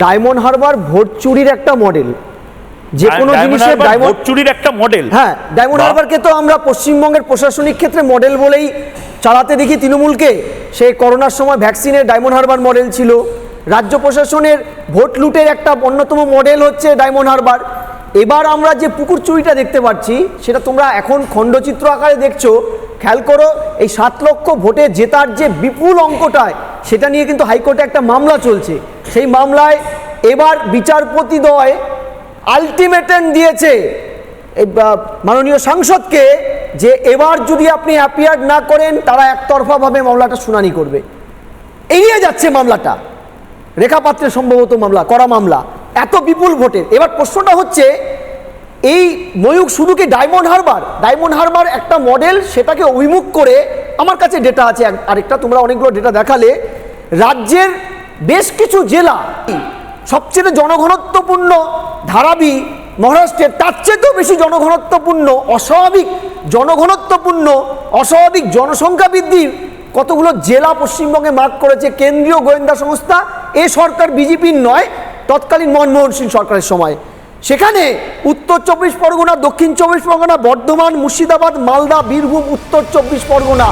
Diamond Harbour vote চুরির একটা model, যে কোনো জিনিসের ভোট চুরির একটা মডেল। হ্যাঁ, ডায়মন্ড হারবারকে তো আমরা পশ্চিমবঙ্গের প্রশাসনিক ক্ষেত্রে মডেল বলেই চালাতে দেখি তৃণমূলকে। সেই করোনার সময় ভ্যাকসিনের ডায়মন্ড হারবার মডেল ছিল। রাজ্য প্রশাসনের ভোট লুটের একটা অন্যতম মডেল হচ্ছে ডায়মন্ড হারবার। এবার আমরা যে পুকুর চুরিটা দেখতে পাচ্ছি সেটা তোমরা এখন খণ্ডচিত্র আকারে দেখছো। খেয়াল করো, এই 7 লক্ষ ভোটে জেতার যে বিপুল অঙ্কটায়, সেটা নিয়ে কিন্তু হাইকোর্টে একটা মামলা চলছে। সেই মামলায় এবার বিচারপতিদ্বয় আলটিমেটাম দিয়েছে মাননীয় সাংসদকে যে এবার যদি আপনি অ্যাপিয়ার না করেন তারা একতরফাভাবে মামলাটা শুনানি করবে। এড়িয়ে যাচ্ছে মামলাটা, রেখাপাত্রের সম্ভবত করা মামলা এত বিপুল ভোটের। এবার প্রশ্নটা হচ্ছে, এই ময়ূক শুধু কি ডায়মন্ড হারবার একটা মডেল, সেটাকে অভিমুখ করে আমার কাছে ডেটা আছে আরেকটা, তোমরা অনেকগুলো ডেটা দেখালে। রাজ্যের বেশ কিছু জেলা সবচেয়ে জনঘনত্বপূর্ণ ধারাবি মহারাষ্ট্রের, তার চেয়েও বেশি জনঘনত্বপূর্ণ, অস্বাভাবিক জনসংখ্যা বৃদ্ধির কতগুলো জেলা পশ্চিমবঙ্গে মার্ক করেছে কেন্দ্রীয় গোয়েন্দা সংস্থা। এ সরকার বিজেপির নয়, তৎকালীন মনমোহন সিং সরকারের সময়। সেখানে উত্তর 24 পরগনা, দক্ষিণ 24 পরগনা, বর্ধমান, মুর্শিদাবাদ, মালদা, বীরভূম, উত্তর 24 পরগনা